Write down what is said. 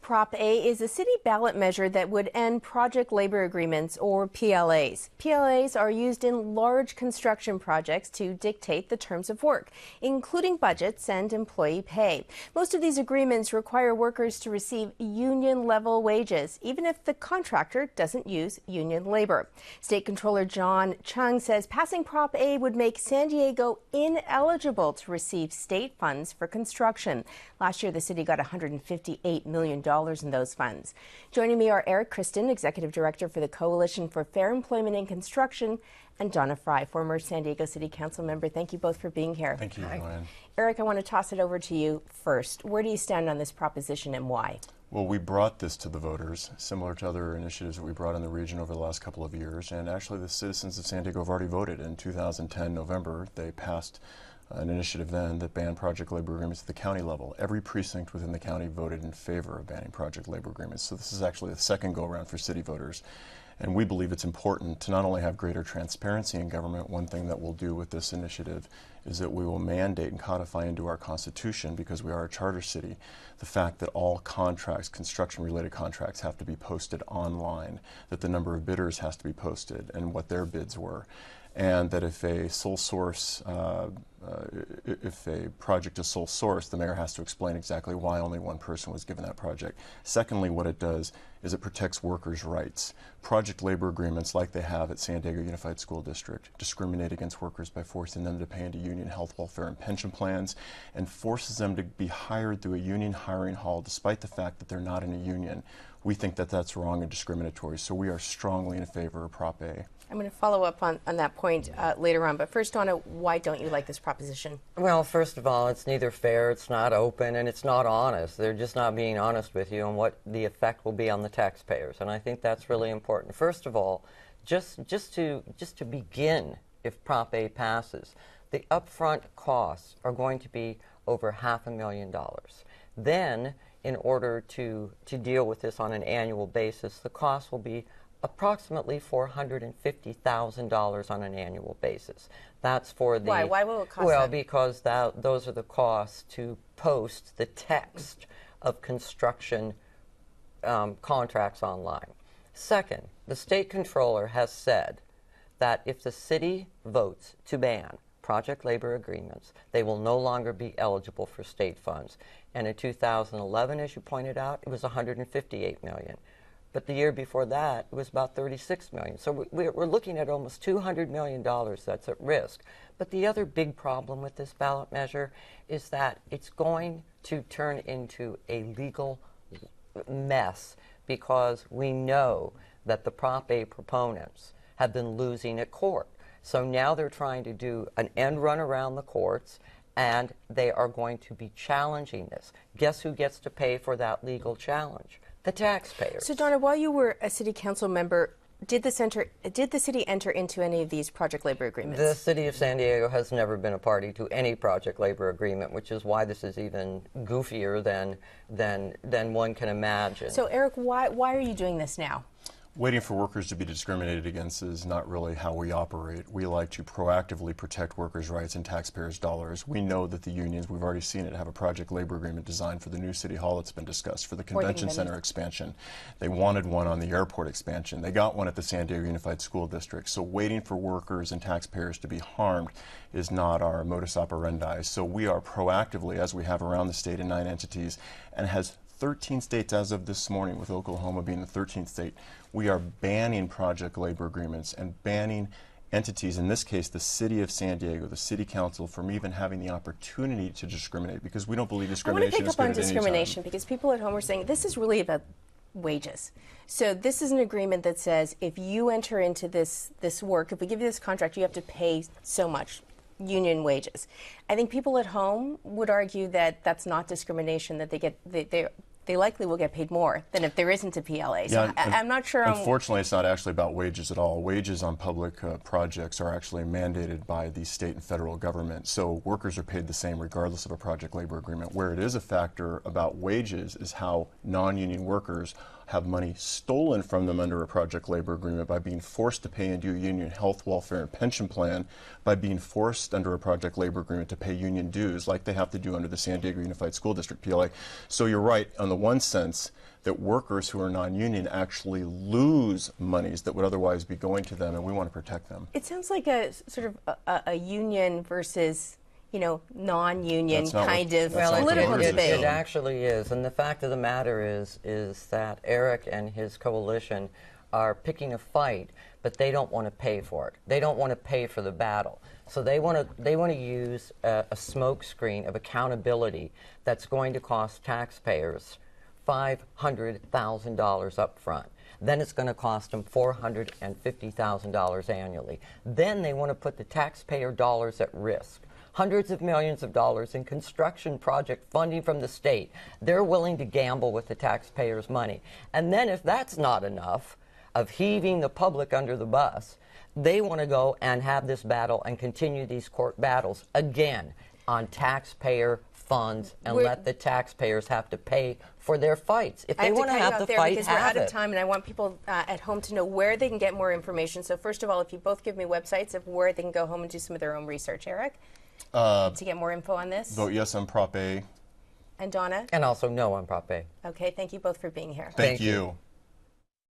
Prop A is a city ballot measure that would end project labor agreements, or PLAs. PLAs are used in large construction projects to dictate the terms of work, including budgets and employee pay. Most of these agreements require workers to receive union-level wages, even if the contractor doesn't use union labor. State Controller John Chung says passing Prop A would make San Diego ineligible to receive state funds for construction. Last year, the city got $158 million in those funds. Joining me are Christen, Executive Director for the Coalition for Fair Employment in Construction, and Donna Frye, former San Diego City Council member. Thank you both for being here. Thank you, Joanne. Eric, I want to toss it over to you first. Where do you stand on this proposition and why? Well, we brought this to the voters, similar to other initiatives that we brought in the region over the last couple of years. And actually, the citizens of San Diego have already voted. In 2010, November, they passed an initiative then that banned project labor agreements at the county level. Every precinct within the county voted in favor of banning project labor agreements. So this is actually the second go-around for city voters. And we believe it's important to not only have greater transparency in government. One thing that we'll do with this initiative is that we will mandate and codify into our Constitution, because we are a charter city, the fact that all contracts, construction-related contracts, have to be posted online, that the number of bidders has to be posted and what their bids were, and that if a sole source, if a project is sole source, the mayor has to explain exactly why only one person was given that project. Secondly, what it does is it protects workers' rights. Project labor agreements, like they have at San Diego Unified School District, discriminate against workers by forcing them to pay into union health, welfare, and pension plans, and forces them to be hired through a union hiring hall despite the fact that they're not in a union. We think that that's wrong and discriminatory, so we are strongly in favor of Prop A. I'm going to follow up on that point later on, but first, Donna, why don't you like this proposition? Well, first of all, it's neither fair, it's not open, and it's not honest. They're just not being honest with you on what the effect will be on the taxpayers, and I think that's really important. First of all, just to begin, if Prop A passes, the upfront costs are going to be over $500,000. Then, in order to deal with this on an annual basis, the cost will be approximately $450,000 on an annual basis. That's for the... Why? Why will it cost Well, that? because those are the costs to post the text of construction contracts online. Second, the state controller has said that if the city votes to ban project labor agreements, they will no longer be eligible for state funds. And in 2011, as you pointed out, it was $158 million. But the year before that, it was about $36 million. So we're looking at almost $200 million that's at risk. But the other big problem with this ballot measure is that it's going to turn into a legal mess, because we know that the Prop A proponents have been losing at court. So now they're trying to do an end run around the courts, and they are going to be challenging this. Guess who gets to pay for that legal challenge? The taxpayers. So, Donna, while you were a city council member, did the city enter into any of these project labor agreements? The city of San Diego has never been a party to any project labor agreement, which is why this is even goofier than one can imagine. So, Eric, why are you doing this now? Waiting for workers to be discriminated against is not really how we operate. We like to proactively protect workers' rights and taxpayers' dollars. We know that the unions, we've already seen it, have a project labor agreement designed for the new city hall that's been discussed, for the convention center expansion. They wanted one on the airport expansion. They got one at the San Diego Unified School District. So waiting for workers and taxpayers to be harmed is not our modus operandi. So we are proactively, as we have around the state in 9 entities, and has 13 states as of this morning, with Oklahoma being the 13th state, we are banning project labor agreements and banning entities, in this case the city of San Diego, the city council, from even having the opportunity to discriminate, because we don't believe discrimination is good at any time. I want to pick up on discrimination, because people at home are saying this is really about wages. So this is an agreement that says if you enter into this work, if we give you this contract, you have to pay so much. Union wages. I think people at home would argue that that's not discrimination, that they likely will get paid more than if there isn't a PLA. So yeah, I'm not sure. Unfortunately, it's not actually about wages at all. Wages on public projects are actually mandated by the state and federal government. So workers are paid the same regardless of a project labor agreement. Where it is a factor about wages is how non-union workers have money stolen from them under a project labor agreement by being forced to pay into a union health, welfare, and pension plan, by being forced under a project labor agreement to pay union dues like they have to do under the San Diego Unified School District PLA. So you're right, on the one sense, that workers who are non-union actually lose monies that would otherwise be going to them, and we want to protect them. It sounds like a sort of a union versus, you know, non-union kind of political debate. It actually is, and the fact of the matter is that Eric and his coalition are picking a fight, but they don't want to pay for it. They don't want to pay for the battle. So they want to use a smokescreen of accountability that's going to cost taxpayers $500,000 up front. Then it's going to cost them $450,000 annually. Then they want to put the taxpayer dollars at risk. Hundreds of millions of dollars in construction project funding from the state. They're willing to gamble with the taxpayers' money. And then if that's not enough of heaving the public under the bus, they want to go and have this battle and continue these court battles again on taxpayer funds and let the taxpayers have to pay for their fights. If they want to have the fight, because we're out of time, and I want people at home to know where they can get more information. So first of all, if you both give me websites of where they can go home and do some of their own research. Eric, to get more info on this. Vote yes on Prop A. And Donna? And also no on Prop A. Okay, thank you both for being here. Thank you.